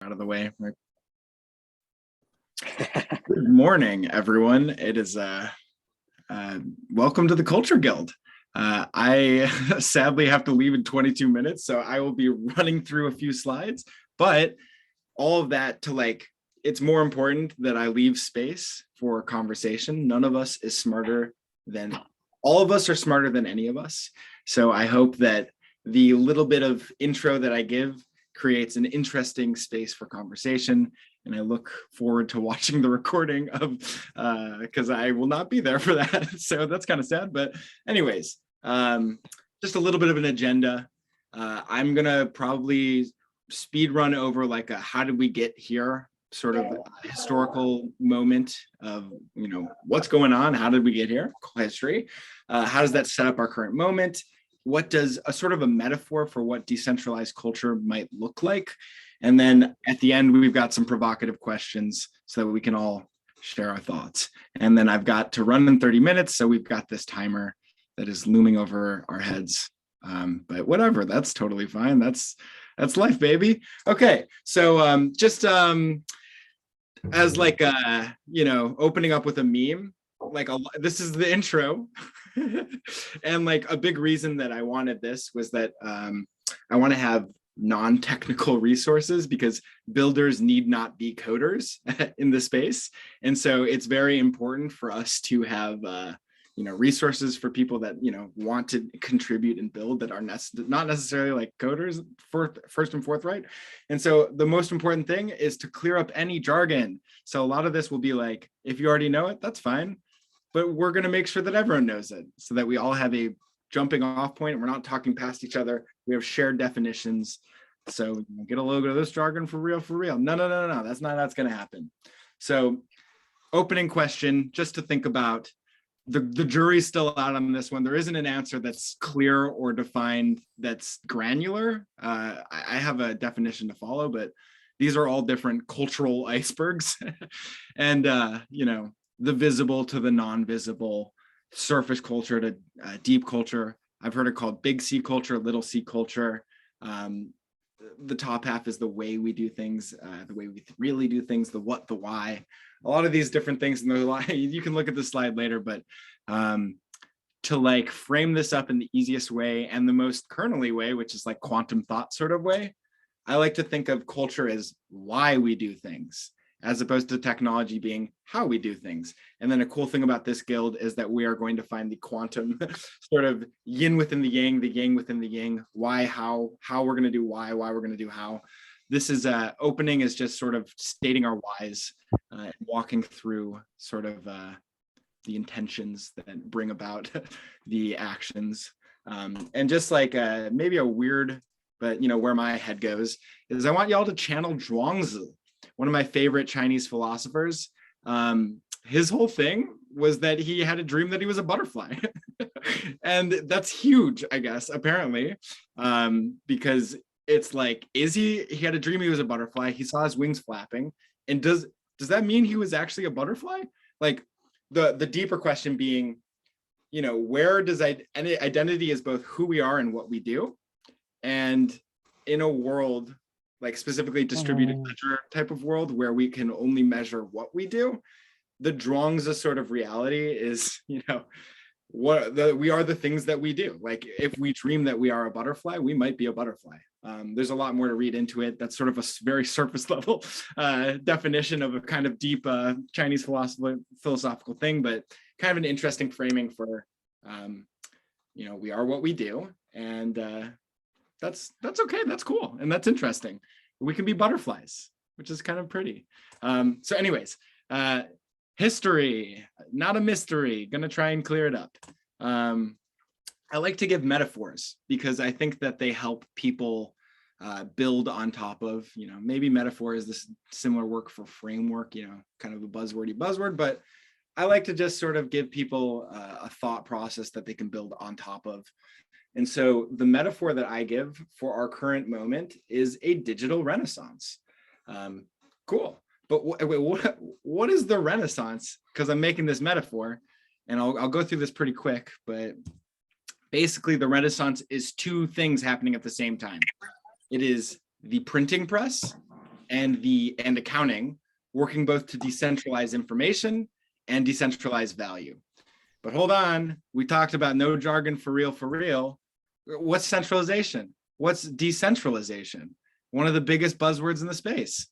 Out of the way. Good morning, everyone. It is welcome to the Culture Guild. I sadly have to leave in 22 minutes, so I will be running through a few slides, but all of that to it's more important that I leave space for conversation. None of us is smarter than, all of us are smarter than any of us. So I hope that the little bit of intro that I give creates an interesting space for conversation. And I look forward to watching the recording of, because I will not be there for that. So that's kind of sad. But anyways, just a little bit of an agenda. I'm gonna probably speed run over like a how did we get here sort of historical moment of, what's going on, how did we get here, history, how does that set up our current moment, what does a sort of a metaphor for what decentralized culture might look like, and then at the end we've got some provocative questions so that we can all share our thoughts. And then I've got to run in 30 minutes, so we've got this timer that is looming over our heads, but whatever, that's totally fine. That's life, baby. Okay, so just as like opening up with a meme, this is the intro. And like a big reason that I wanted this was that I want to have non-technical resources because builders need not be coders in the space. And so it's very important for us to have resources for people that want to contribute and build that are not necessarily like coders first and forthright. And so the most important thing is to clear up any jargon. So a lot of this will be like, if you already know it, that's fine, but we're going to make sure that everyone knows it so that we all have a jumping off point. We're not talking past each other. We have shared definitions. So get a logo of this jargon for real, for real. No. That's going to happen. So opening question, just to think about. The jury's still out on this one. There isn't an answer that's clear or defined that's granular. I have a definition to follow, but these are all different cultural icebergs. And, the visible to the non-visible, surface culture to deep culture. I've heard it called big C culture, little c culture. The top half is the way we do things, the way we really do things, the what, the why, a lot of these different things. And you can look at the slide later, but to frame this up in the easiest way and the most kernely way, which is like quantum thought sort of way, I like to think of culture as why we do things, as opposed to technology being how we do things. And then a cool thing about this guild is that we are going to find the quantum sort of yin within the yang within the yang, why, how we're going to do why we're going to do how. This is opening is just sort of stating our whys, walking through sort of the intentions that bring about the actions. And just like maybe a weird, but where my head goes is I want y'all to channel ZHUANGZI, one of my favorite Chinese philosophers. His whole thing was that he had a dream that he was a butterfly. And that's huge, I guess, apparently, because it's like, he had a dream he was a butterfly. He saw his wings flapping. And does that mean he was actually a butterfly? Like the deeper question being, where does identity is both who we are and what we do. And in a world, like specifically distributed ledger type of world where we can only measure what we do, the ZHUANGZI sort of reality is, we are the things that we do. Like if we dream that we are a butterfly, we might be a butterfly. There's a lot more to read into it. That's sort of a very surface level definition of a kind of deep Chinese philosophical thing, but kind of an interesting framing for, we are what we do. And that's okay. That's cool. And that's interesting. We can be butterflies, which is kind of pretty. So anyways, history, not a mystery. Gonna try and clear it up. I like to give metaphors because I think that they help people build on top of, maybe metaphor is this similar work for framework, kind of a buzzwordy buzzword, but I like to just sort of give people a thought process that they can build on top of. And so the metaphor that I give for our current moment is a digital renaissance. Cool. But what is the Renaissance? Because I'm making this metaphor, and I'll go through this pretty quick, but basically the Renaissance is two things happening at the same time. It is the printing press and accounting, working both to decentralize information and decentralize value. But hold on, we talked about no jargon for real, for real. What's centralization? What's decentralization? One of the biggest buzzwords in the space.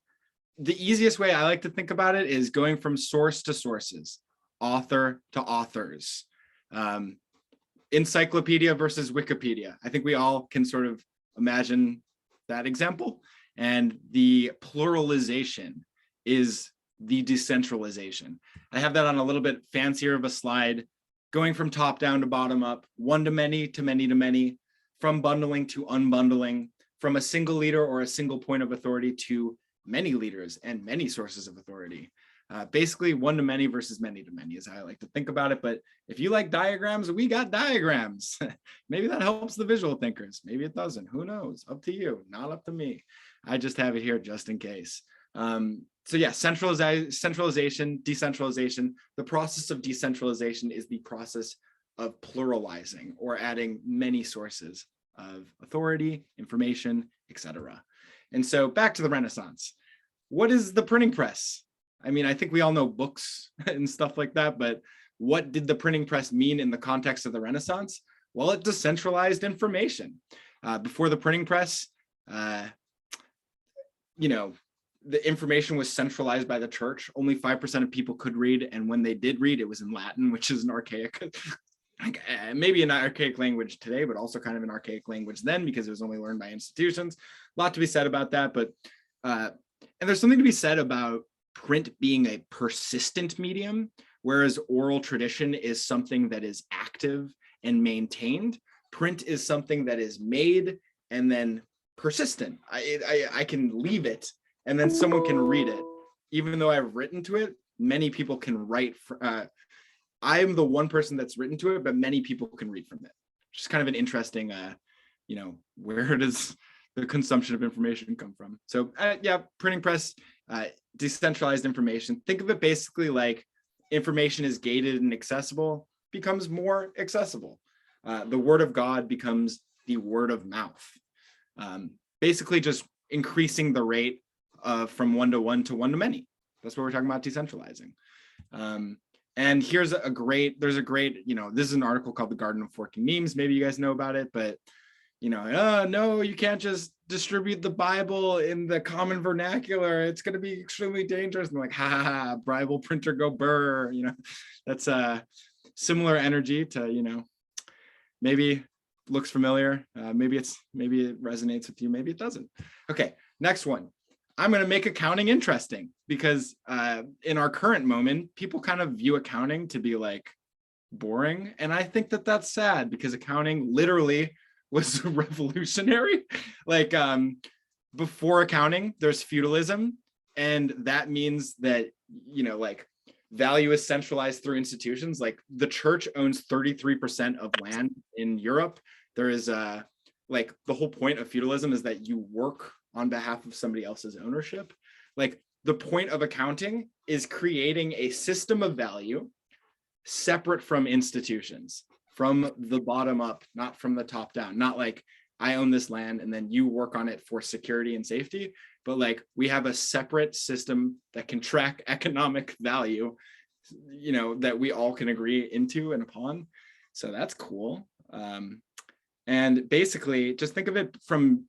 The easiest way I like to think about it is going from source to sources, author to authors. Encyclopedia versus Wikipedia. I think we all can sort of imagine that example. And the pluralization is the decentralization. I have that on a little bit fancier of a slide, going from top down to bottom up, one to many to many to many, from bundling to unbundling, from a single leader or a single point of authority to many leaders and many sources of authority. Basically one to many versus many to many is how I like to think about it. But if you like diagrams, we got diagrams. Maybe that helps the visual thinkers. Maybe it doesn't. Who knows? Up to you, not up to me. I just have it here just in case. So yeah, centralization, decentralization. The process of decentralization is the process of pluralizing or adding many sources of authority, information, etc. And so back to the Renaissance. What is the printing press? I mean, I think we all know books and stuff like that, but what did the printing press mean in the context of the Renaissance? Well, it decentralized information. Before the printing press, you know, the information was centralized by the church. Only 5% of people could read, and when they did read, it was in Latin, which is an archaic, maybe an archaic language today, but also kind of an archaic language then because it was only learned by institutions. A lot to be said about that, but and there's something to be said about print being a persistent medium, whereas oral tradition is something that is active and maintained. Print is something that is made and then persistent. I can leave it and then someone can read it. Even though I've written to it, many people can write. I am the one person that's written to it, but many people can read from it. Just kind of an interesting, you know, where does the consumption of information come from? So yeah, printing press, decentralized information. Think of it basically like information is gated and accessible, becomes more accessible. The word of God becomes the word of mouth. Basically just increasing the rate from one to one to one to many. That's what we're talking about decentralizing. And there's a great, you know, this is an article called The Garden of Forking Memes. Maybe you guys know about it, but you know, no, you can't just distribute the Bible in the common vernacular. It's going to be extremely dangerous. And I'm like, ha ha ha, Bible printer go burr. You know, that's a similar energy to, you know, maybe looks familiar. Maybe it resonates with you. Maybe it doesn't. Okay, next one. I'm going to make accounting interesting because in our current moment, people kind of view accounting to be like boring. And I think that that's sad because accounting literally was revolutionary. Like before accounting, there's feudalism. And that means that, you know, like value is centralized through institutions. Like the church owns 33% of land in Europe. There is like the whole point of feudalism is that you work on behalf of somebody else's ownership. Like the point of accounting is creating a system of value separate from institutions, from the bottom up, not from the top down. Not like I own this land and then you work on it for security and safety, but like we have a separate system that can track economic value, you know, that we all can agree into and upon. So that's cool. And basically just think of it from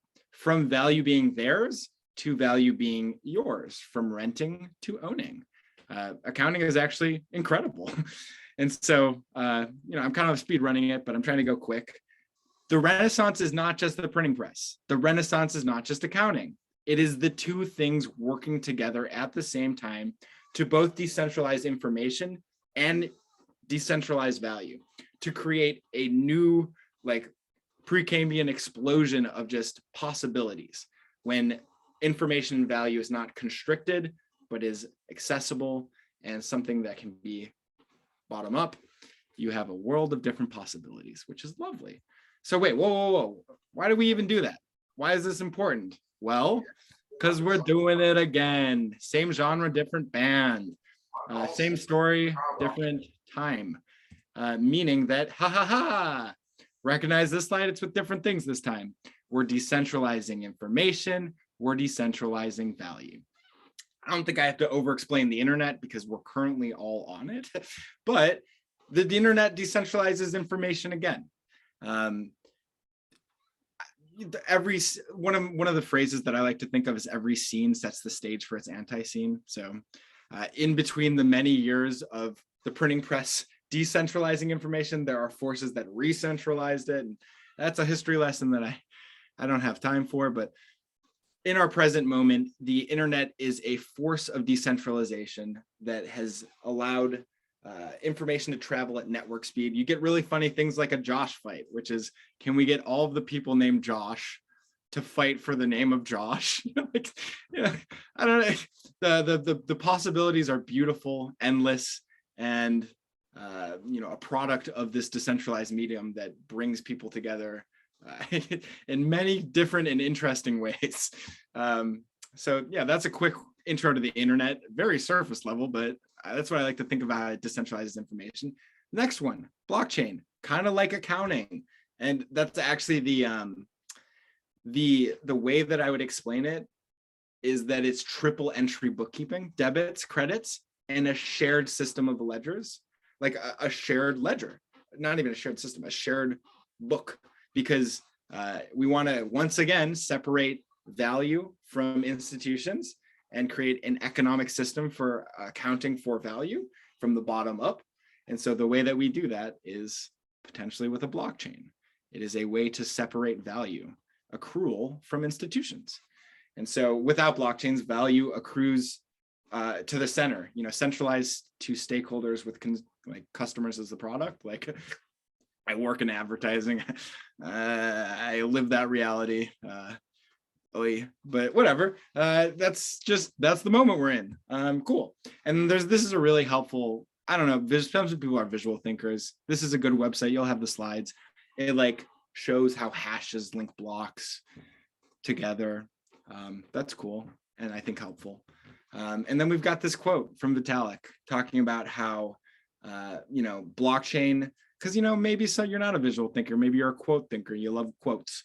value being theirs to value being yours, from renting to owning. Accounting is actually incredible. And so, you know, I'm kind of speed running it, but I'm trying to go quick. The Renaissance is not just the printing press. The Renaissance is not just accounting. It is the two things working together at the same time to both decentralize information and decentralize value, to create a new, like, Precambrian explosion of just possibilities when information and value is not constricted, but is accessible and something that can be bottom up. You have a world of different possibilities, which is lovely. So wait, whoa. Why do we even do that? Why is this important? Well, because we're doing it again. Same genre, different band. Same story, different time. Meaning that, recognize this slide, it's with different things this time. We're decentralizing information, we're decentralizing value. I don't think I have to over-explain the internet because we're currently all on it, but the internet decentralizes information again. One of the phrases that I like to think of is every scene sets the stage for its anti-scene. So in between the many years of the printing press decentralizing information, there are forces that re-centralized it. And that's a history lesson that I don't have time for, but in our present moment, the internet is a force of decentralization that has allowed information to travel at network speed. You get really funny things like a Josh fight, which is, can we get all of the people named Josh to fight for the name of Josh? Like, I don't know. The possibilities are beautiful, endless, and a product of this decentralized medium that brings people together in many different and interesting ways. So yeah, that's a quick intro to the internet, very surface level, but that's what I like to think about how it decentralizes information. Next one, blockchain, kind of like accounting. And that's actually the way that I would explain it is that it's triple entry bookkeeping, debits, credits, and a shared system of ledgers, like a shared ledger, not even a shared system, a shared book, because we want to, once again, separate value from institutions and create an economic system for accounting for value from the bottom up. And so the way that we do that is potentially with a blockchain. It is a way to separate value accrual from institutions. And so without blockchains, value accrues to the center, centralized to stakeholders with like customers as the product. Like I work in advertising. I live that reality. But whatever. That's the moment we're in. Cool. And this is a really helpful, I don't know, some people are visual thinkers. This is a good website. You'll have the slides. It like shows how hashes link blocks together. That's cool and I think helpful. And then we've got this quote from Vitalik talking about how blockchain, because maybe you're not a visual thinker, maybe you're a quote thinker, you love quotes.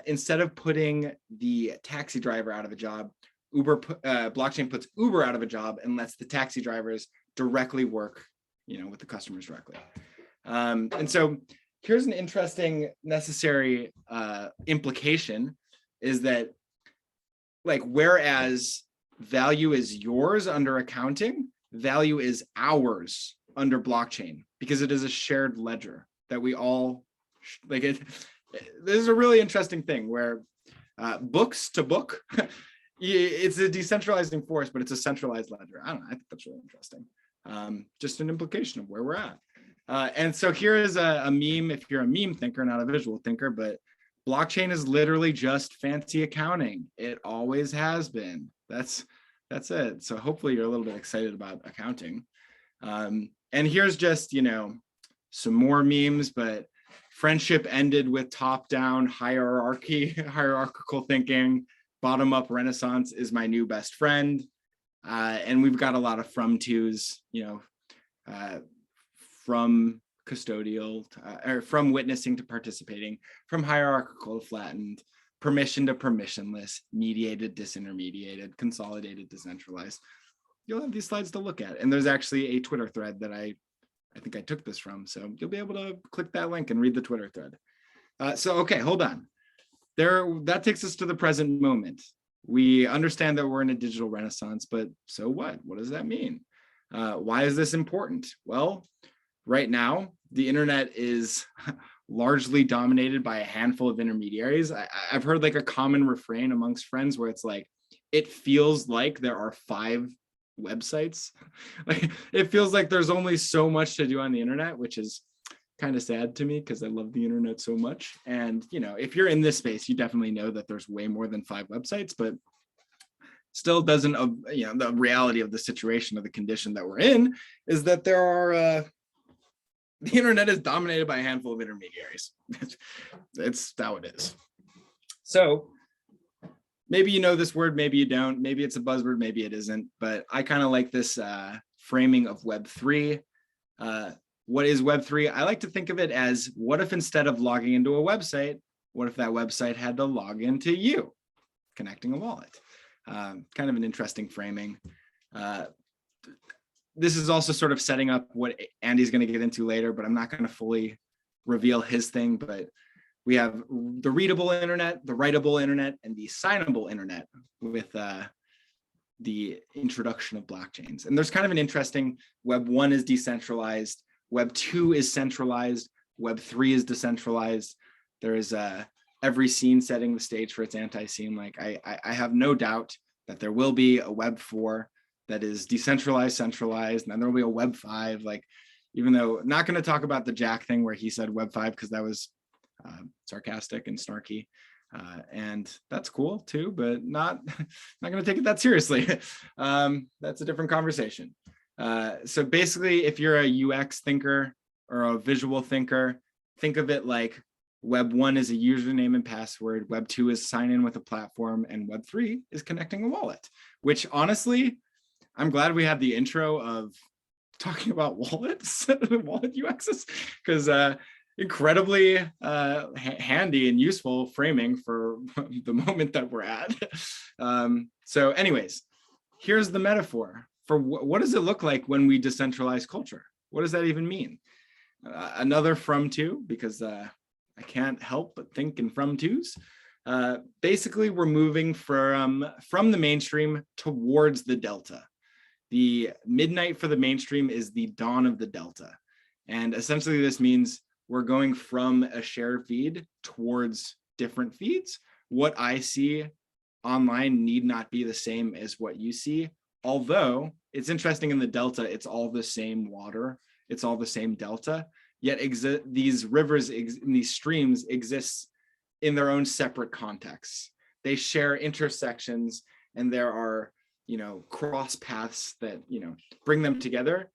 Instead of putting the taxi driver out of a job, blockchain puts Uber out of a job and lets the taxi drivers directly work, with the customers directly. And so here's an interesting necessary implication is that, like, whereas value is yours under accounting, value is ours under blockchain, because it is a shared ledger that we all like. This is a really interesting thing where books to book, it's a decentralizing force, but it's a centralized ledger. I don't know. I think that's really interesting. Just an implication of where we're at. And so here is a meme, if you're a meme thinker, not a visual thinker, but blockchain is literally just fancy accounting. It always has been. That's it. So hopefully you're a little bit excited about accounting. And here's just, some more memes, but friendship ended with top-down hierarchical thinking. Bottom-up renaissance is my new best friend. And we've got a lot of from tos, from custodial, or from witnessing to participating, from hierarchical to flattened, permission to permissionless, mediated, disintermediated, consolidated, decentralized. You'll have these slides to look at. And there's actually a Twitter thread that I think I took this from. So you'll be able to click that link and read the Twitter thread. Okay, hold on. That takes us to the present moment. We understand that we're in a digital renaissance, but so what? What does that mean? Why is this important? Well, right now, the internet is largely dominated by a handful of intermediaries. I've heard like a common refrain amongst friends where it's like, it feels like there are 5 websites. Like, it feels like there's only so much to do on the internet, which is kind of sad to me because I love the internet so much. And, if you're in this space, you definitely know that there's way more than 5 websites, but still doesn't, the reality of the situation, of the condition that we're in is that there are, the internet is dominated by a handful of intermediaries. It's how it is. So maybe you know this word, maybe you don't, maybe it's a buzzword, maybe it isn't, but I kind of like this framing of Web3. What is Web3? I like to think of it as, what if instead of logging into a website, what if that website had to log into you? connecting a wallet. Kind of an interesting framing. This is also sort of setting up what Andy's going to get into later, but I'm not going to fully reveal his thing. But we have the readable internet, the writable internet, and the signable internet with the introduction of blockchains. And there's kind of an interesting, Web 1 is decentralized, Web 2 is centralized, Web 3 is decentralized. There is every scene setting the stage for its anti-scene. Like I have no doubt that there will be a Web 4 that is decentralized, centralized, and then there will be a Web 5. Like, even though I'm not going to talk about the Jack thing where he said Web 5 because that was sarcastic and snarky, and that's cool too, but not going to take it that seriously. That's a different conversation. So basically, if you're a UX thinker or a visual thinker, think of it like Web 1 is a username and password, Web 2 is sign in with a platform, and Web 3 is connecting a wallet, which honestly, I'm glad we had the intro of talking about wallets, wallet UXs, because incredibly handy and useful framing for the moment that we're at. So anyways, here's the metaphor for what does it look like when we decentralize culture? What does that even mean? Another from two, because I can't help but think in from twos. Basically, we're moving from the mainstream towards the delta. The midnight for the mainstream is the dawn of the delta. And essentially this means we're going from a shared feed towards different feeds. What I see online need not be the same as what you see. Although it's interesting, in the delta, it's all the same water. It's all the same delta. Yet these rivers and these streams exist in their own separate contexts. They share intersections, and there are, cross paths that, bring them together.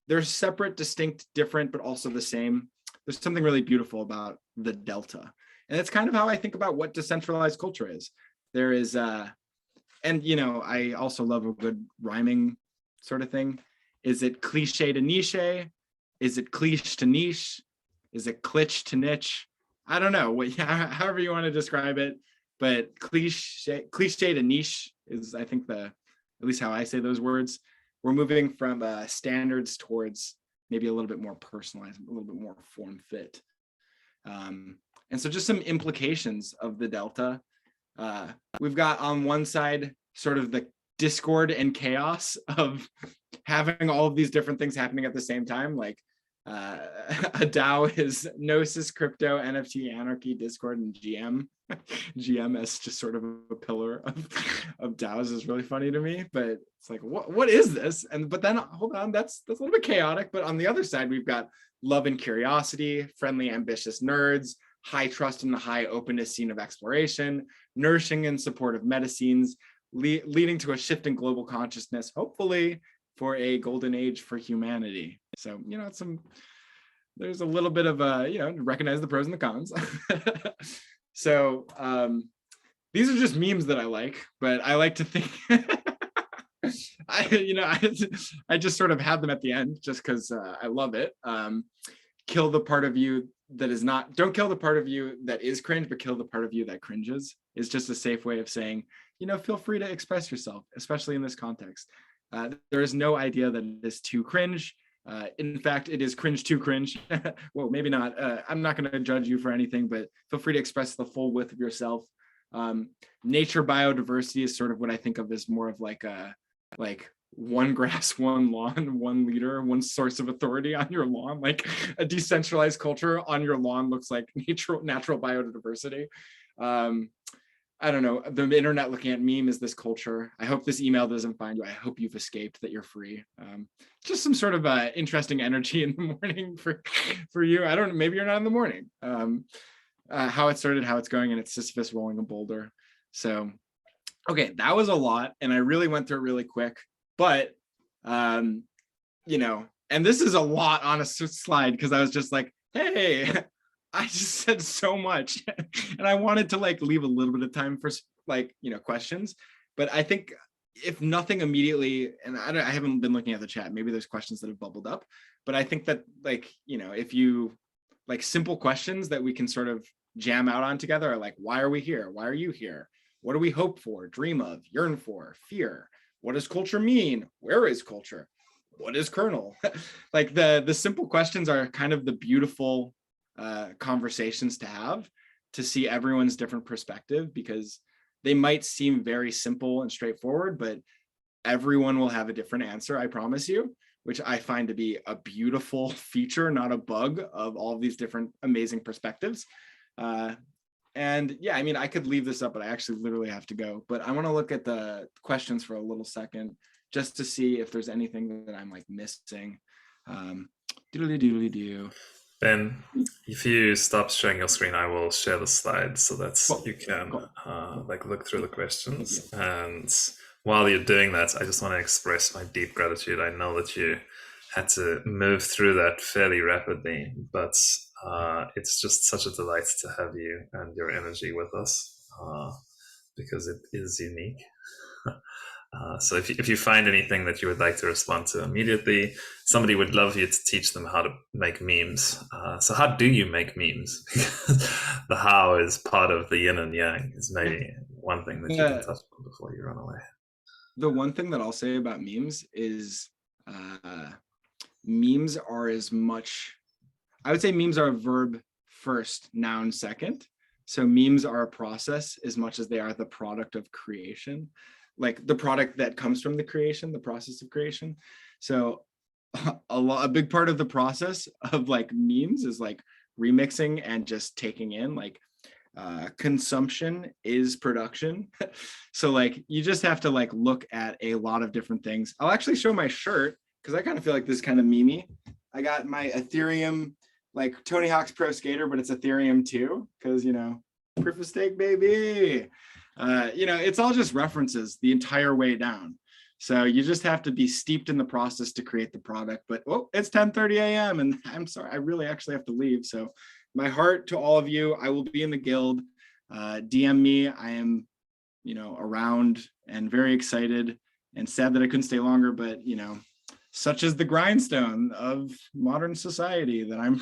They're separate, distinct, different, but also the same. There's something really beautiful about the delta. And it's kind of how I think about what decentralized culture is. There is, I also love a good rhyming sort of thing. Is it cliche to niche? Is it cliche to niche? Is it clitch to niche? I don't know, however you want to describe it, but cliche to niche is, I think, at least how I say those words. We're moving from standards towards maybe a little bit more personalized, a little bit more form fit. And so just some implications of the delta. We've got on one side sort of the discord and chaos of having all of these different things happening at the same time. Like a DAO is Gnosis, crypto, NFT, anarchy, Discord, and GM. GM as just sort of a pillar of DAOs is really funny to me, but it's like, what is this? But then hold on, that's a little bit chaotic. But on the other side, we've got love and curiosity, friendly, ambitious nerds, high trust and high openness scene of exploration, nourishing and supportive meta scenes, leading to a shift in global consciousness, hopefully for a golden age for humanity. So, there's a little bit of recognize the pros and the cons. So these are just memes that I like, but I like to think I just sort of have them at the end just because I love it. Kill the part of you that is not, don't kill the part of you that is cringe, but kill the part of you that cringes is just a safe way of saying, feel free to express yourself, especially in this context. There is no idea that it is too cringe. In fact, it is cringe to cringe. Well, maybe not. I'm not going to judge you for anything, but feel free to express the full width of yourself. Nature biodiversity is sort of what I think of as more of like one grass, one lawn, one leader, one source of authority on your lawn. Like a decentralized culture on your lawn looks like natural biodiversity. I don't know, the internet looking at meme is this culture. I hope this email doesn't find you. I hope you've escaped, that you're free. Just some sort of interesting energy in the morning for you. I don't know, maybe you're not in the morning. How it started, how it's going, and it's Sisyphus rolling a boulder. So, okay, that was a lot. And I really went through it really quick, but, and this is a lot on a slide because I was just like, hey, I just said so much and I wanted to leave a little bit of time for questions, but I think if nothing immediately, and I haven't been looking at the chat, maybe there's questions that have bubbled up, but I think that if you simple questions that we can sort of jam out on together are like, why are we here? Why are you here? What do we hope for, dream of, yearn for, fear? What does culture mean? Where is culture? What is kernel? Like the simple questions are kind of the beautiful conversations to have, to see everyone's different perspective, because they might seem very simple and straightforward, but everyone will have a different answer, I promise you, which I find to be a beautiful feature, not a bug, of all of these different amazing perspectives. And yeah, I mean, I could leave this up, but I actually literally have to go. But I want to look at the questions for a little second, just to see if there's anything that I'm like missing. Doodly-doodly-doo. Ben, if you stop sharing your screen, I will share the slides so that you can like look through the questions. And while you're doing that, I just want to express my deep gratitude. I know that you had to move through that fairly rapidly, but it's just such a delight to have you and your energy with us, because it is unique. So if you find anything that you would like to respond to immediately, somebody would love you to teach them how to make memes. So how do you make memes? The how is part of the yin and yang, is maybe one thing that you can touch on before you run away. The one thing that I'll say about memes is memes are as much, I would say memes are a verb first, noun second. So memes are a process as much as they are the product of creation, like the product that comes from the creation, the process of creation. So a big part of the process of like memes is like remixing and just taking in, like consumption is production. So like you just have to like look at a lot of different things. I'll actually show my shirt because I kind of feel like this is kind of memey. I got my Ethereum, like Tony Hawk's Pro Skater, but it's Ethereum too, because you know, proof of stake, baby. You know, it's all just references the entire way down. So you just have to be steeped in the process to create the product. But oh, it's 10:30 a.m. and I'm sorry, I really actually have to leave. So my heart to all of you. I will be in the guild. DM me. I am, you know, around and very excited and sad that I couldn't stay longer. But you know, such is the grindstone of modern society that I'm,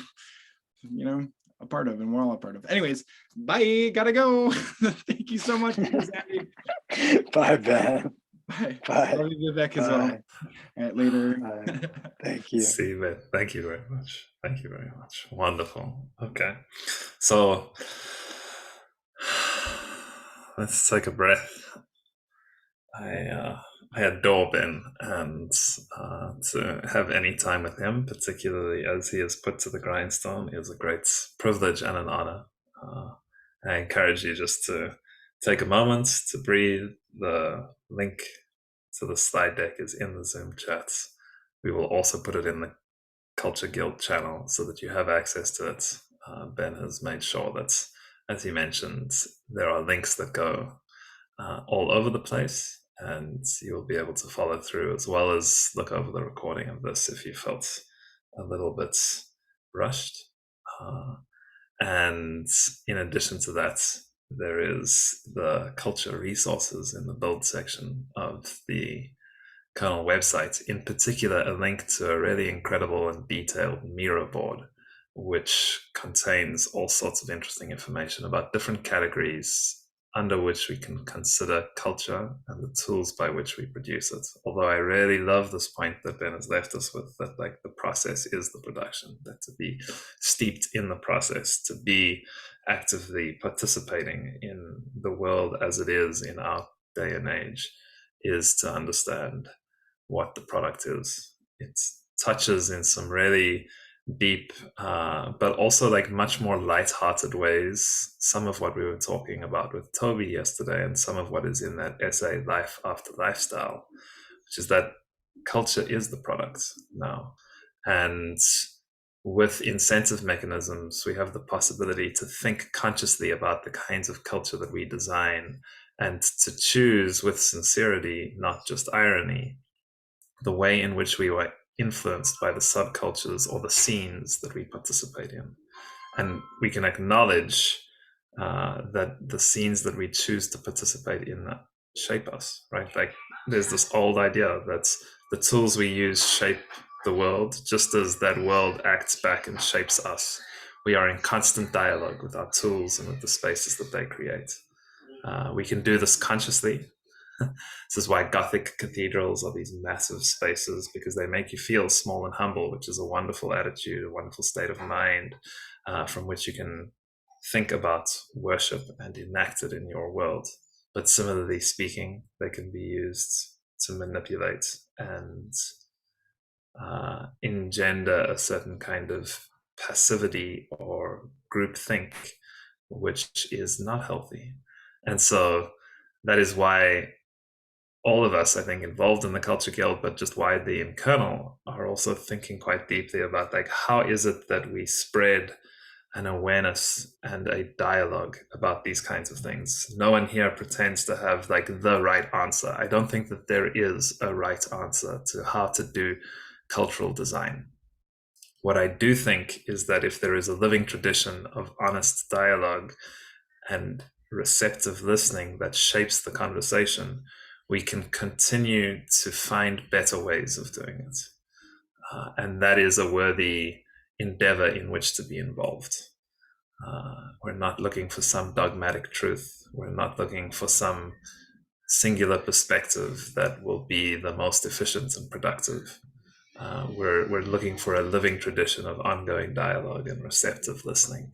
you know, a part of, and we're all a part of. Anyways, bye, gotta go. Thank you so much. Bye, Ben. Bye. Bye. I'll be back as well. All right, later. Bye. Thank you. See you, Ben. Thank you very much. Thank you very much. Wonderful. Okay. So let's take a breath. I adore Ben, and to have any time with him, particularly as he is put to the grindstone, is a great privilege and an honor. I encourage you just to take a moment to breathe. The link to the slide deck is in the Zoom chat. We will also put it in the Culture Guild channel so that you have access to it. Ben has made sure that, as he mentioned, there are links that go all over the place, and you'll be able to follow through, as well as look over the recording of this if you felt a little bit rushed. And in addition to that, there is the culture resources in the build section of the kernel website, in particular a link to a really incredible and detailed Miro board, which contains all sorts of interesting information about different categories under which we can consider culture and the tools by which we produce it. Although I really love this point that Ben has left us with, that like the process is the production, that to be steeped in the process, to be actively participating in the world as it is in our day and age, is to understand what the product is. It touches in some really deep, but also like much more light-hearted ways, some of what we were talking about with Toby yesterday, and some of what is in that essay, Life After Lifestyle, which is that culture is the product now. And with incentive mechanisms, we have the possibility to think consciously about the kinds of culture that we design, and to choose with sincerity, not just irony, the way in which we were influenced by the subcultures or the scenes that we participate in. And we can acknowledge that the scenes that we choose to participate in shape us, right? Like there's this old idea that the tools we use shape the world, just as that world acts back and shapes us. We are in constant dialogue with our tools and with the spaces that they create. We can do this consciously. This is why Gothic cathedrals are these massive spaces, because they make you feel small and humble, which is a wonderful attitude, a wonderful state of mind from which you can think about worship and enact it in your world. But similarly speaking, they can be used to manipulate and engender a certain kind of passivity or groupthink, which is not healthy. And so that is why all of us, I think, involved in the Culture Guild, but just widely in Kernel, are also thinking quite deeply about, like, how is it that we spread an awareness and a dialogue about these kinds of things? No one here pretends to have like the right answer. I don't think that there is a right answer to how to do cultural design. What I do think is that if there is a living tradition of honest dialogue and receptive listening that shapes the conversation, we can continue to find better ways of doing it. And that is a worthy endeavor in which to be involved. We're not looking for some dogmatic truth. We're not looking for some singular perspective that will be the most efficient and productive. We're looking for a living tradition of ongoing dialogue and receptive listening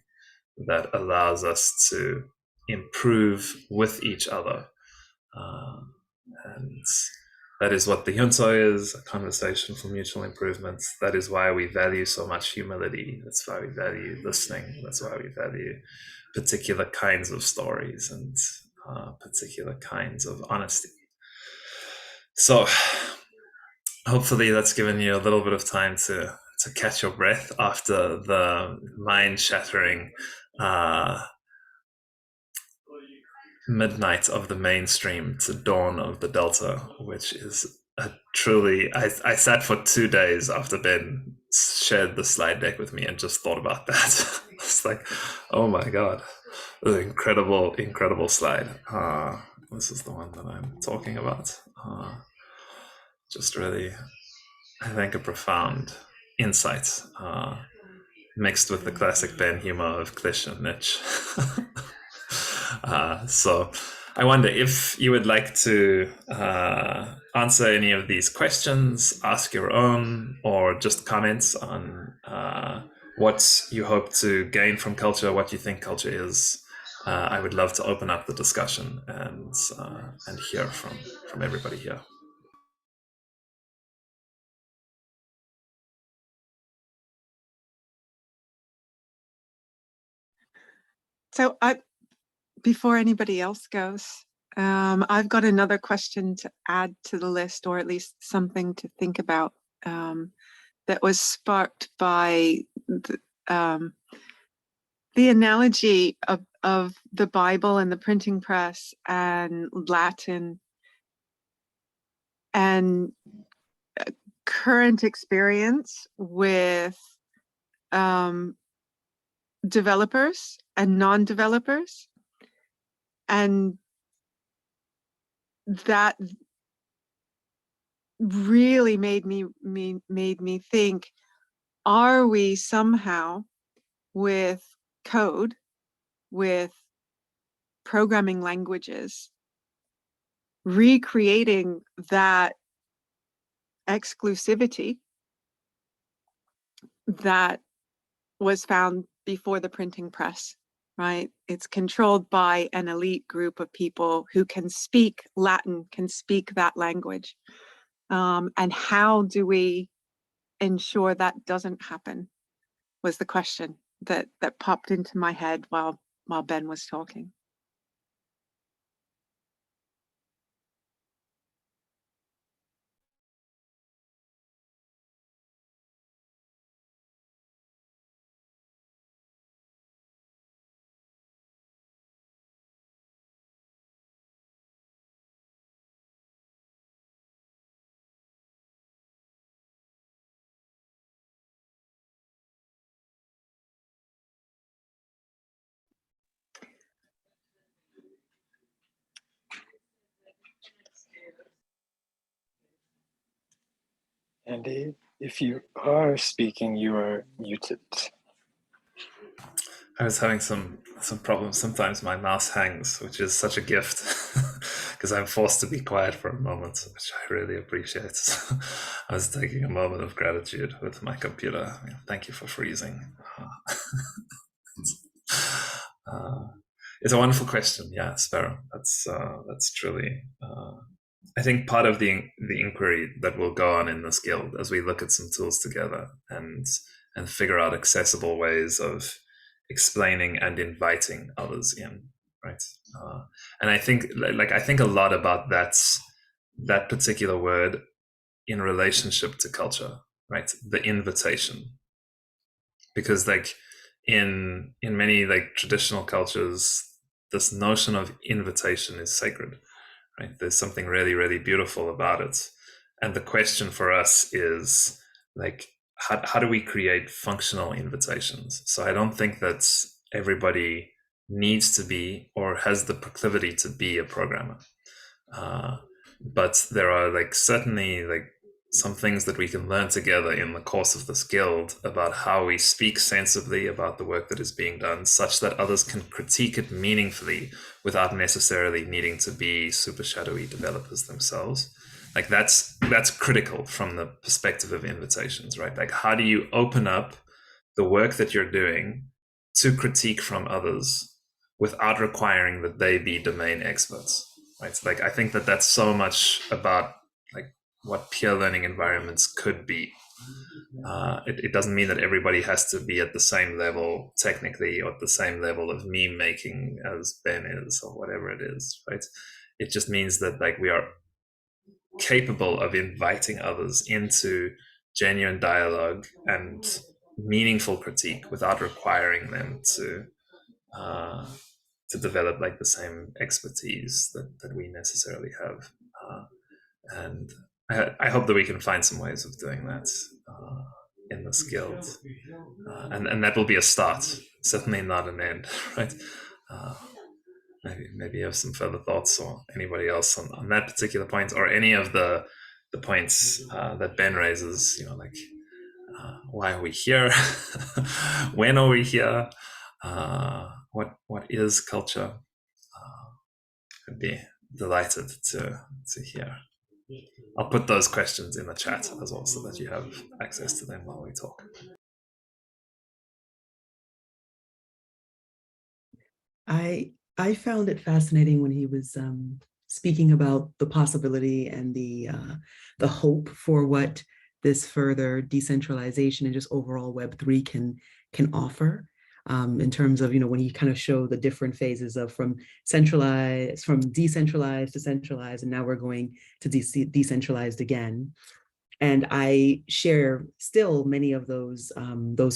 that allows us to improve with each other. And that is what the Junto is, a conversation for mutual improvement. That is why we value so much humility. That's why we value listening. That's why we value particular kinds of stories and particular kinds of honesty. So hopefully that's given you a little bit of time to catch your breath after the mind-shattering midnight of the mainstream to dawn of the Delta, which is a truly, I sat for 2 days after Ben shared the slide deck with me and just thought about that. It's like, oh my God, an incredible slide. This is the one that I'm talking about. Just really, I think, a profound insight mixed with the classic Ben humor of Klisch and Nietzsche. So I wonder if you would like to answer any of these questions, ask your own, or just comments on what you hope to gain from culture, what you think culture is. I would love to open up the discussion and hear from everybody here. So before anybody else goes, I've got another question to add to the list, or at least something to think about, that was sparked by the analogy of the Bible and the printing press and Latin and current experience with developers and non-developers, and that really made me think, are we somehow with code, with programming languages, recreating that exclusivity that was found before the printing press, right? It's controlled by an elite group of people who can speak Latin, can speak that language. And how do we ensure that doesn't happen, was the question that popped into my head while Ben was talking. Andy, if you are speaking, you are muted. I was having some problems. Sometimes my mouse hangs, which is such a gift because I'm forced to be quiet for a moment, which I really appreciate. So I was taking a moment of gratitude with my computer. Thank you for freezing. It's a wonderful question. Yeah, Sparrow. That's truly. I think part of the inquiry that will go on in this guild as we look at some tools together and figure out accessible ways of explaining and inviting others in, right? And I think I think a lot about that particular word in relationship to culture, right? The invitation, because in many traditional cultures, this notion of invitation is sacred, right? There's something really, really beautiful about it. And the question for us is how do we create functional invitations? So I don't think that everybody needs to be or has the proclivity to be a programmer. But there are certainly some things that we can learn together in the course of this guild about how we speak sensibly about the work that is being done, such that others can critique it meaningfully without necessarily needing to be super shadowy developers themselves. That's critical from the perspective of invitations, right? How do you open up the work that you're doing to critique from others without requiring that they be domain experts, right? I think that that's so much about what peer learning environments could be. It doesn't mean that everybody has to be at the same level technically or at the same level of meme making as Ben is or whatever it is, right? It just means that we are capable of inviting others into genuine dialogue and meaningful critique without requiring them to develop the same expertise that we necessarily have. And I hope that we can find some ways of doing that in this guild. And that will be a start, certainly not an end, right? Maybe you have some further thoughts, or anybody else on that particular point, or any of the points that Ben raises, why are we here? When are we here? What is culture? I'd be delighted to hear. I'll put those questions in the chat as well so that you have access to them while we talk. I found it fascinating when he was speaking about the possibility and the hope for what this further decentralization and just overall Web3 can offer. In terms of, when he kind of showed the different phases of from decentralized to centralized, and now we're going to decentralized again. And I share still many of those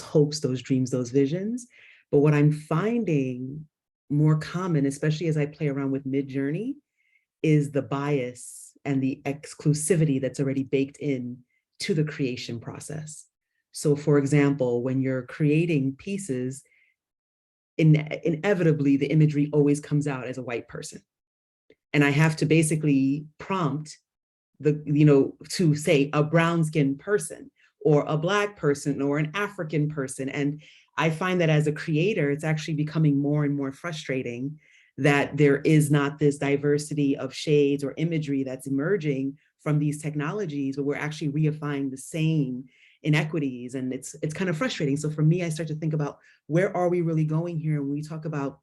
hopes, those dreams, those visions. But what I'm finding more common, especially as I play around with Midjourney, is the bias and the exclusivity that's already baked in to the creation process. So for example, when you're creating pieces, inevitably the imagery always comes out as a white person. And I have to basically prompt to say a brown-skinned person or a Black person or an African person. And I find that as a creator, it's actually becoming more and more frustrating that there is not this diversity of shades or imagery that's emerging from these technologies, but we're actually reifying the same inequities, and it's kind of frustrating. So for me, I start to think about where are we really going here when we talk about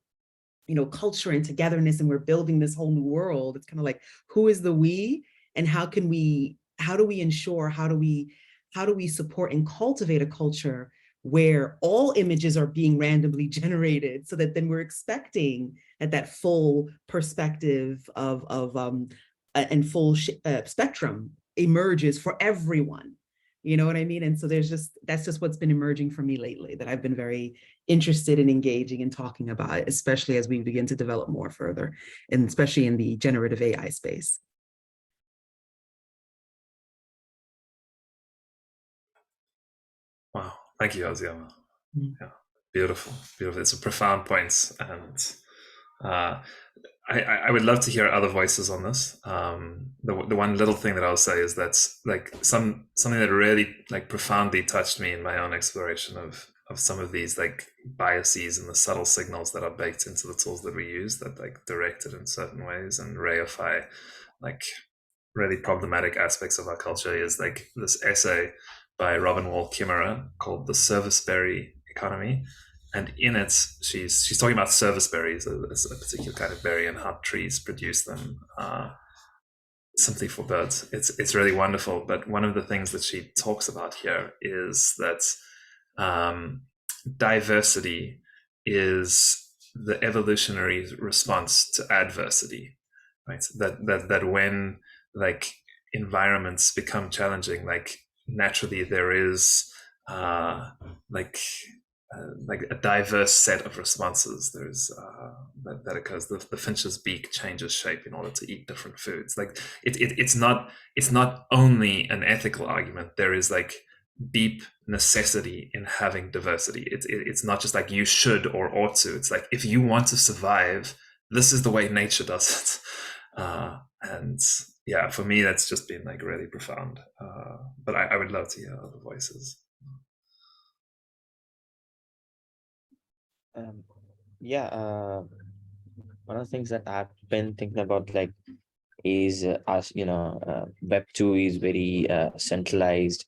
culture and togetherness, and we're building this whole new world. It's kind of like, who is the we, and how do we ensure, how do we support and cultivate a culture where all images are being randomly generated, so that then we're expecting that full perspective and full spectrum emerges for everyone. You know what I mean? And so that's just what's been emerging for me lately, that I've been very interested in engaging and talking about, especially as we begin to develop more further, and especially in the generative AI space. Wow, thank you, Aziama. Yeah, beautiful. It's a profound point, and I would love to hear other voices on this. The one little thing that I'll say is that's something that really profoundly touched me in my own exploration of some of these like biases and the subtle signals that are baked into the tools that we use that like direct it in certain ways and reify like really problematic aspects of our culture. Is like this essay by Robin Wall Kimmerer called The Serviceberry Economy. And in it, she's talking about serviceberries as a particular kind of berry and how trees produce them simply for birds. It's really wonderful. But one of the things that she talks about here is that diversity is the evolutionary response to adversity, right? That when like environments become challenging, like naturally there is like a diverse set of responses. There's that occurs. The finch's beak changes shape in order to eat different foods. Like it's not only an ethical argument. There is like deep necessity in having diversity. It's not just like you should or ought to. It's like if you want to survive, this is the way nature does it. And yeah, for me, that's just been like really profound. But I would love to hear other voices. One of the things that I've been thinking about like is as Web 2 is very centralized,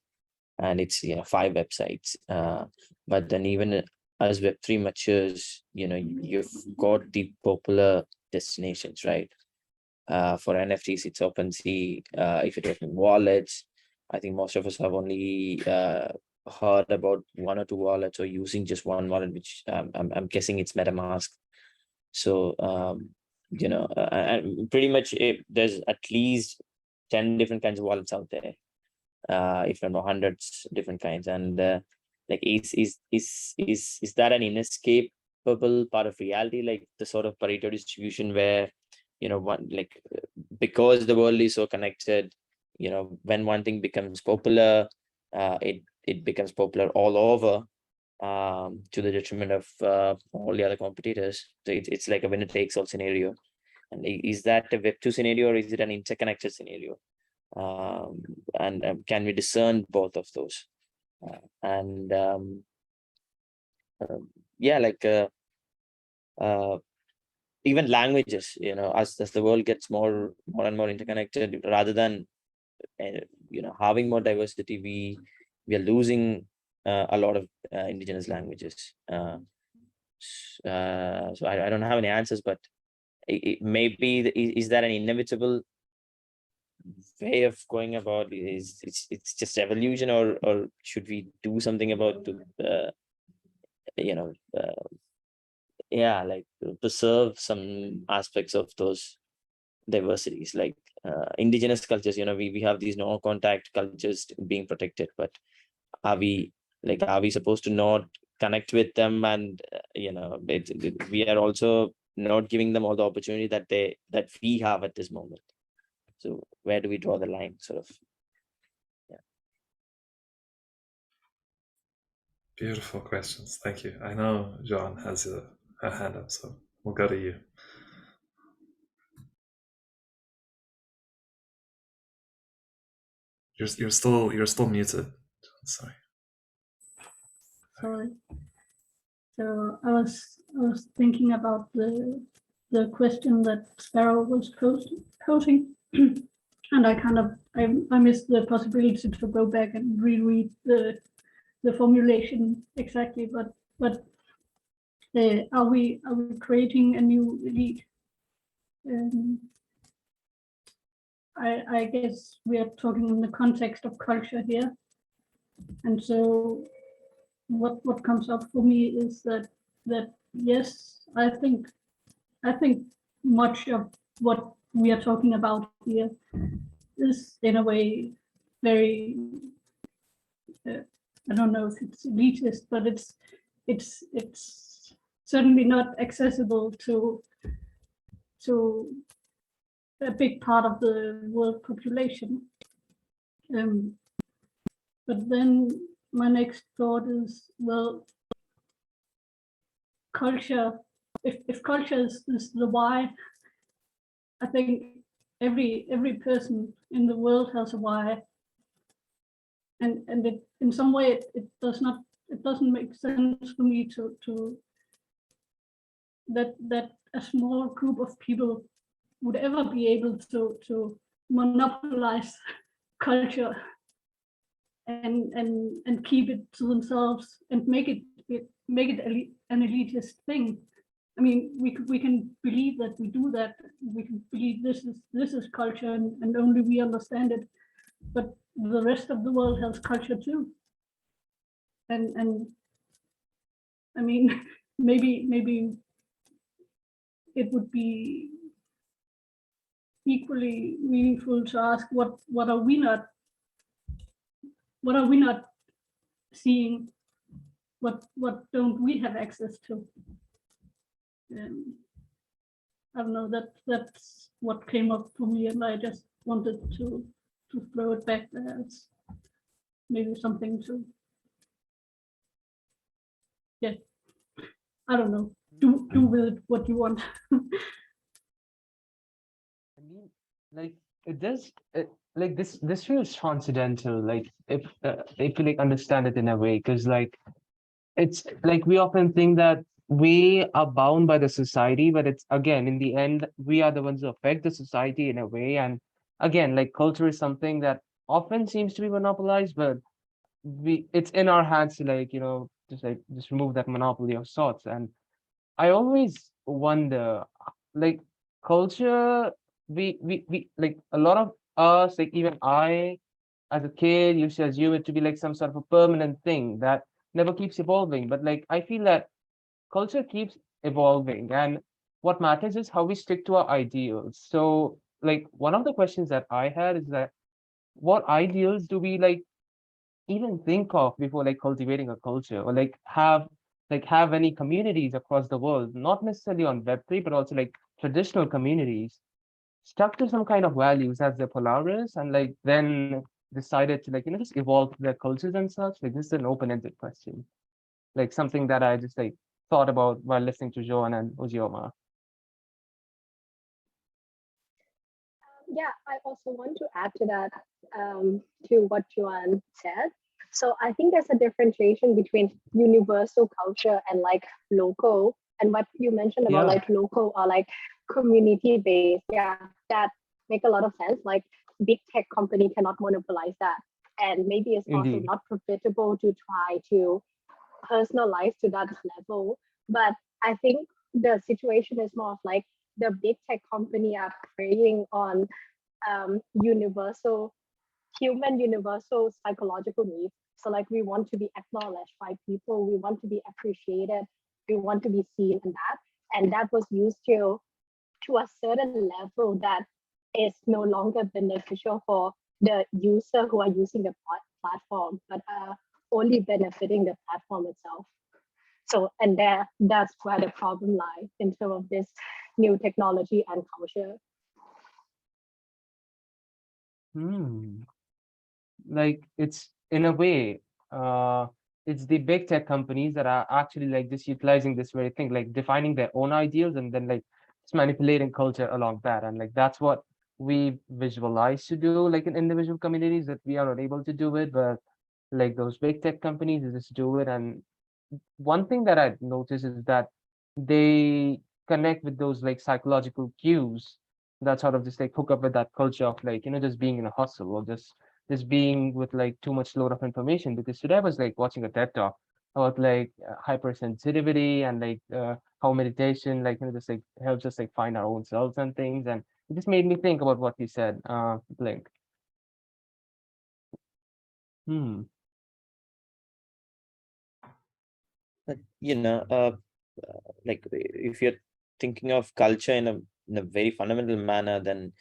and it's 5 websites. But then even as Web 3 matures, you've got the popular destinations, right? For NFTs, it's OpenSea. If you're talking wallets, I think most of us have only heard about 1 or 2 wallets or using just one wallet, which I'm guessing it's MetaMask. So and pretty much there's at least 10 different kinds of wallets out there, if not hundreds different kinds. And like is that an inescapable part of reality, like the sort of Pareto distribution where because the world is so connected, when one thing becomes popular, it becomes popular all over, to the detriment of all the other competitors. So it's like a winner takes all scenario. And is that a Web 2 scenario, or is it an interconnected scenario? And can we discern both of those? Even languages, as the world gets more and more interconnected, rather than having more diversity, we are losing a lot of indigenous languages. So I don't have any answers, but it may be, is that an inevitable way of going about? It's just evolution, or should we do something about preserve some aspects of those diversities, like indigenous cultures? We have these no-contact cultures being protected, but are we supposed to not connect with them? And we are also not giving them all the opportunity that we have at this moment. So where do we draw the line, sort of? Beautiful questions. Thank you. I know John has a hand up, so we'll go to you. You're still muted. Sorry. So I was thinking about the question that Sparrow was posing, and I missed the possibility to go back and reread the formulation exactly. But are we creating a new elite? I guess we are talking in the context of culture here, and so what comes up for me is that yes, I think much of what we are talking about here is in a way very I don't know if it's elitist, but it's certainly not accessible to a big part of the world population. But then my next thought is, well, culture, if culture is the why, I think every person in the world has a why, and it, in some way it does not it doesn't make sense for me to that a small group of people would ever be able to monopolize culture and keep it to themselves and make it an elitist thing. I mean, we can believe that we do that. We can believe this is culture and only we understand it. But the rest of the world has culture too. And I mean, maybe it would be equally meaningful to ask what are we not seeing, what don't we have access to? I don't know, that's what came up for me, and I just wanted to throw it back there as maybe something to, yeah, I don't know, do with it what you want. I mean, like it does, like this feels transcendental. Like if you like understand it in a way, because like it's like we often think that we are bound by the society, but it's again in the end we are the ones who affect the society in a way. And again, like culture is something that often seems to be monopolized, but it's in our hands to like just remove that monopoly of sorts. And I always wonder, like culture, we like a lot of us, like even I, as a kid, used to assume it to be like some sort of a permanent thing that never keeps evolving. But like I feel that culture keeps evolving, and what matters is how we stick to our ideals. So, like one of the questions that I had is that what ideals do we like even think of before like cultivating a culture, or have any communities across the world, not necessarily on Web3, but also like traditional communities, stuck to some kind of values as their Polaris, and like then decided to like just evolve their cultures and such. Like this is an open-ended question, like something that I just like thought about while listening to Joan and Ujioma. Yeah, I also want to add to that, to what Joanne said. So I think there's a differentiation between universal culture and like local, and what you mentioned about like local or like community based. Yeah, that make a lot of sense. Like big tech company cannot monopolize that, and maybe it's also Indeed. not profitable to try to personalize to that level. But I think the situation is more of like the big tech company are preying on universal psychological needs. So like we want to be acknowledged by people, we want to be appreciated, we want to be seen in that. And that was used to a certain level that is no longer beneficial for the user who are using the platform, but only benefiting the platform itself. So, and that's where the problem lies in terms of this new technology and culture. Like it's in a way, it's the big tech companies that are actually like just utilizing this very thing, like defining their own ideals and then like just manipulating culture along that. And like that's what we visualize to do, like in individual communities, that we are not able to do it, but like those big tech companies they just do it. And one thing that I noticed is that they connect with those like psychological cues that sort of just like hook up with that culture of like just being in a hustle, or just being with like too much load of information. Because today I was like watching a TED talk about like hypersensitivity and like how meditation like just like helps us like find our own selves and things. And it just made me think about what you said, Blink. But like if you're thinking of culture in a very fundamental manner, then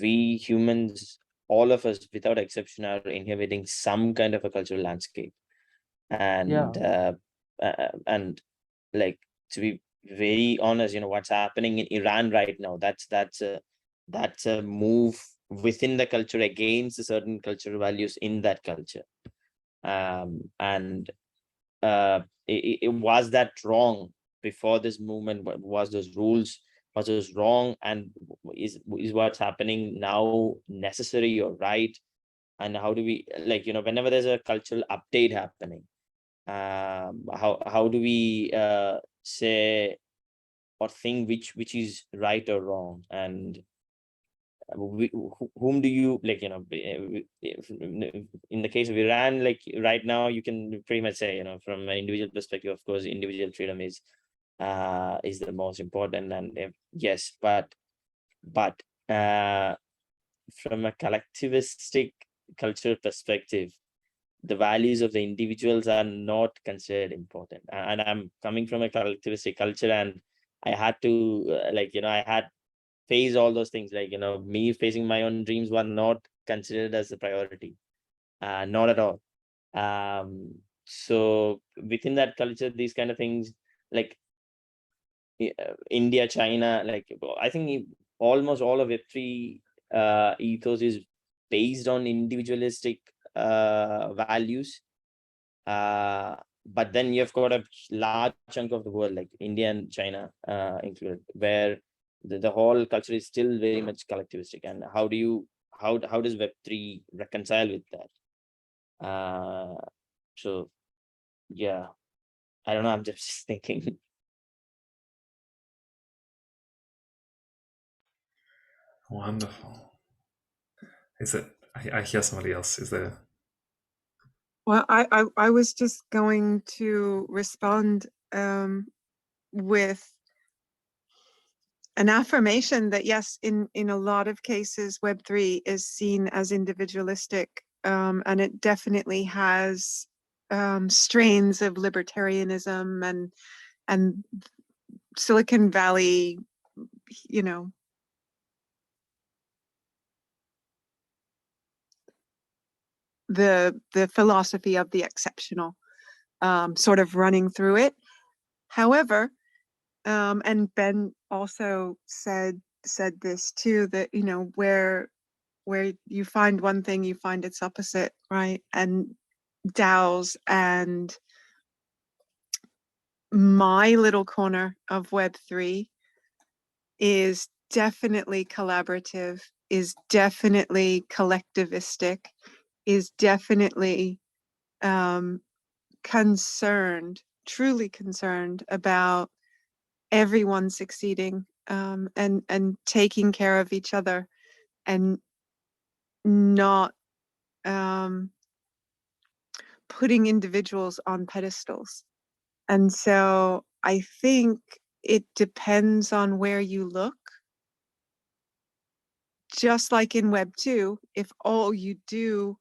we humans, all of us without exception, are inhabiting some kind of a cultural landscape. And and like, to be very honest, what's happening in Iran right now, that's a move within the culture against certain cultural values in that culture. And was that wrong before this movement? Was those rules, was those wrong, and is what's happening now necessary or right? And how do we, like, whenever there's a cultural update happening, how do we say or think which is right or wrong, and whom do you like, you know, in the case of Iran, like right now you can pretty much say, you know, from an individual perspective, of course individual freedom is the most important, and yes, but from a collectivistic cultural perspective, the values of the individuals are not considered important. And I'm coming from a collectivistic culture, and I had to like, you know, I had face all those things, like, you know, me facing my own dreams were not considered as a priority, not at all. So within that culture, these kind of things, like India, China, like I think almost all of Web3 ethos is based on individualistic values. But then you've got a large chunk of the world, like India and China included, where the whole culture is still very much collectivistic. And how does Web3 reconcile with that? So yeah, I don't know, I'm just thinking. Wonderful. Is it? I hear somebody else. Is there? Well, I was just going to respond with an affirmation that yes, in a lot of cases, Web3 is seen as individualistic, and it definitely has strains of libertarianism and Silicon Valley, you know, the philosophy of the exceptional sort of running through it. However, and Ben also said this too, that, you know, where you find one thing, you find its opposite, right? And DAOs and my little corner of Web3 is definitely collaborative, is definitely collectivistic, is definitely concerned, truly concerned about everyone succeeding, and taking care of each other, and not putting individuals on pedestals. And so I think it depends on where you look. Just like in Web 2, if all you do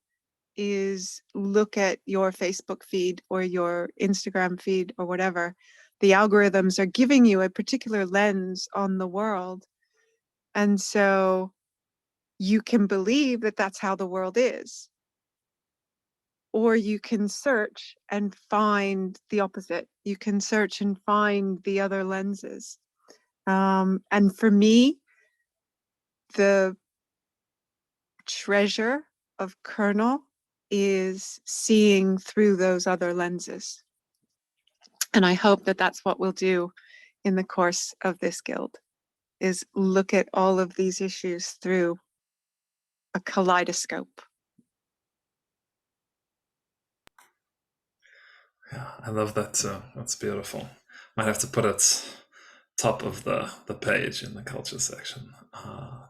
is look at your Facebook feed or your Instagram feed or whatever, the algorithms are giving you a particular lens on the world. And so you can believe that that's how the world is. Or you can search and find the opposite. You can search and find the other lenses. And for me, the treasure of Kernel is seeing through those other lenses. And I hope that that's what we'll do in the course of this guild, is look at all of these issues through a kaleidoscope. Yeah, I love that too. That's beautiful. Might have to put it top of the page in the culture section.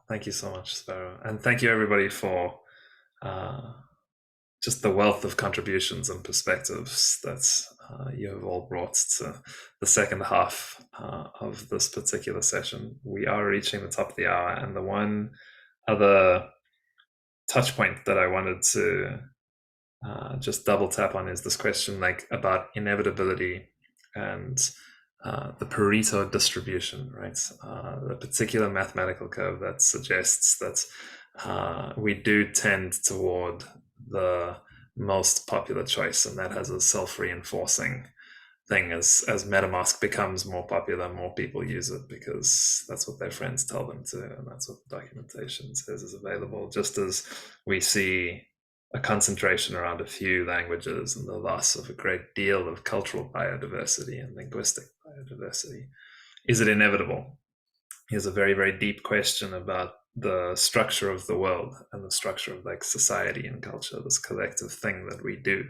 Thank you so much, Sparrow. And thank you everybody for just the wealth of contributions and perspectives that you have all brought to the second half of this particular session. We are reaching the top of the hour, and the one other touch point that I wanted to just double tap on is this question, like about inevitability and the Pareto distribution, right? The particular mathematical curve that suggests that we do tend toward the most popular choice, and that has a self-reinforcing thing. As MetaMask becomes more popular, more people use it because that's what their friends tell them to, and that's what the documentation says is available. Just as we see a concentration around a few languages and the loss of a great deal of cultural biodiversity and linguistic biodiversity. Is it inevitable? Here's a very, very deep question about the structure of the world and the structure of like society and culture, this collective thing that we do.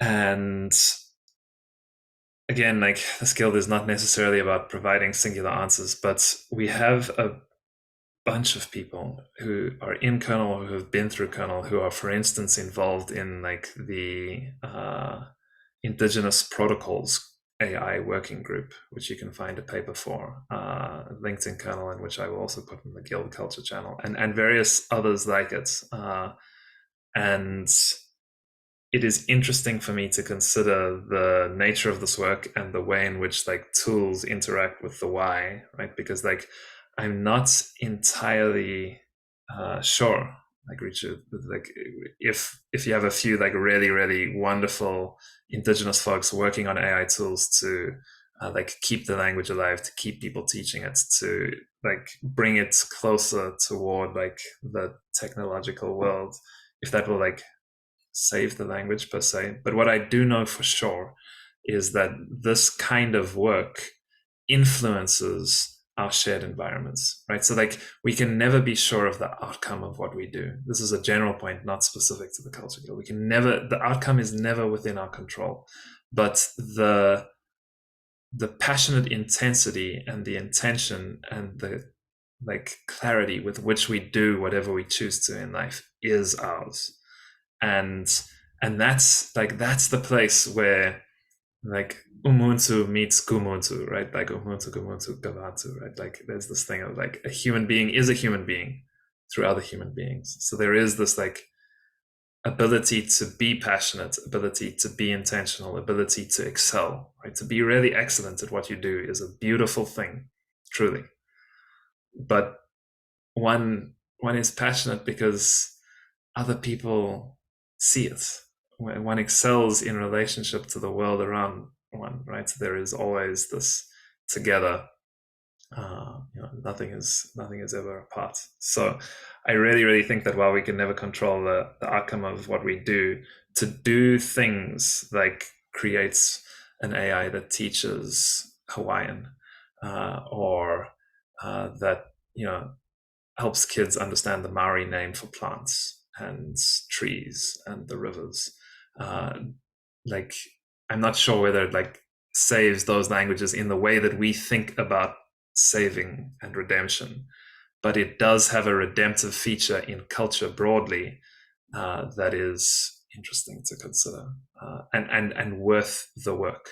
And again, like this guild is not necessarily about providing singular answers, but we have a bunch of people who are in kernel, who have been through kernel, who are, for instance, involved in like the indigenous protocols AI working group, which you can find a paper for, linked in kernel, and which I will also put in the Guild Culture channel, and various others like it. And it is interesting for me to consider the nature of this work and the way in which like tools interact with the why, right? Because like I'm not entirely sure, like Richard, like if you have a few like really wonderful indigenous folks working on AI tools to like keep the language alive, to keep people teaching it, to like bring it closer toward like the technological world, if that will like save the language per se. But what I do know for sure is that this kind of work influences our shared environments, right? So like we can never be sure of the outcome of what we do. This is a general point, not specific to the culture guild. We can never, the outcome is never within our control, but the passionate intensity and the intention and the like clarity with which we do whatever we choose to in life is ours. And that's the place where like Ubuntu meets Kumuntu, right? Like Ubuntu, Kumuntu, Gavantu, right? Like there's this thing of like a human being is a human being through other human beings. So there is this like ability to be passionate, ability to be intentional, ability to excel, right? To be really excellent at what you do is a beautiful thing, truly. But one is passionate because other people see it. When one excels in relationship to the world around one, right? So there is always this together. Nothing is ever apart. So I really think that while we can never control the outcome of what we do, to do things like creates an AI that teaches Hawaiian, or that helps kids understand the Maori name for plants and trees and the rivers. Like I'm not sure whether it like saves those languages in the way that we think about saving and redemption, but it does have a redemptive feature in culture broadly that is interesting to consider and worth the work,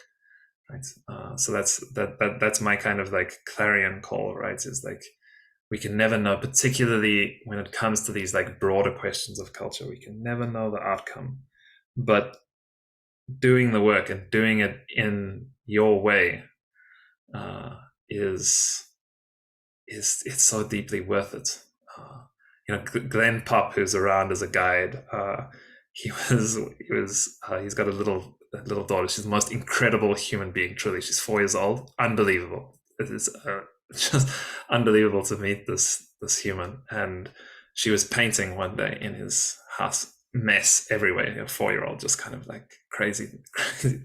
right? So that's my kind of like clarion call, right? Is like we can never know, particularly when it comes to these like broader questions of culture, we can never know the outcome, but doing the work and doing it in your way is it's so deeply worth it. Glenn Pop, who's around as a guide, he's got a little daughter. She's the most incredible human being. Truly, she's 4 years old. Unbelievable. It is just unbelievable to meet this human. And she was painting one day in his house, mess everywhere. A 4-year-old just kind of like crazy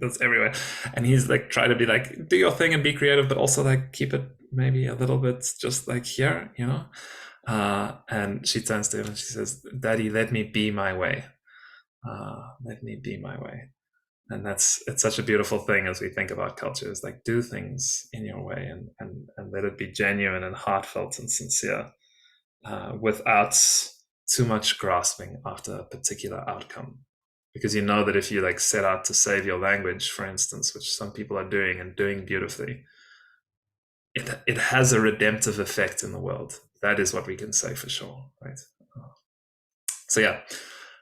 that's everywhere. And he's like trying to be like, do your thing and be creative, but also like keep it maybe a little bit just like here, and she turns to him and she says, Daddy, let me be my way. Let me be my way. And it's such a beautiful thing as we think about culture, is like do things in your way and let it be genuine and heartfelt and sincere, without too much grasping after a particular outcome. Because you know that if you like set out to save your language, for instance, which some people are doing and doing beautifully, it has a redemptive effect in the world. That is what we can say for sure, right? So yeah,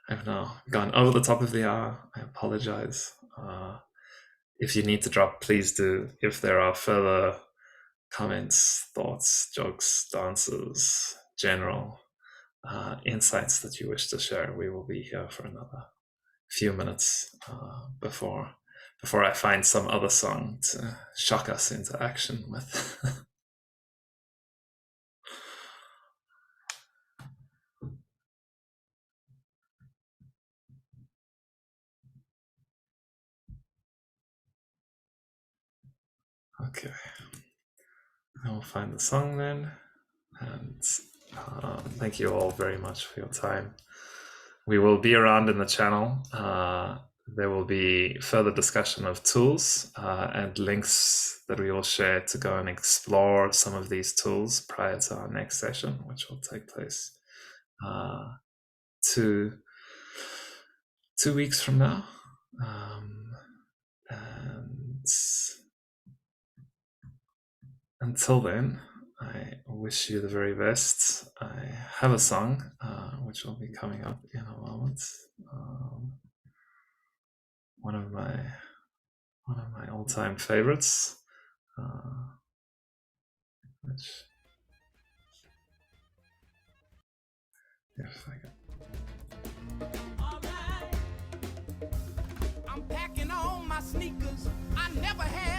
I've now gone over the top of the hour. I apologize. If you need to drop, please do. If there are further comments, thoughts, jokes, dances, general insights that you wish to share, we will be here for another few minutes before I find some other song to shock us into action with. Okay, I will find the song then, and thank you all very much for your time. We will be around in the channel there will be further discussion of tools and links that we will share to go and explore some of these tools prior to our next session, which will take place 2 weeks from now. And until then, I wish you the very best. I have a song which will be coming up in a moment. One of my all-time favorites. Which, if I can. I'm packing on my sneakers. I never had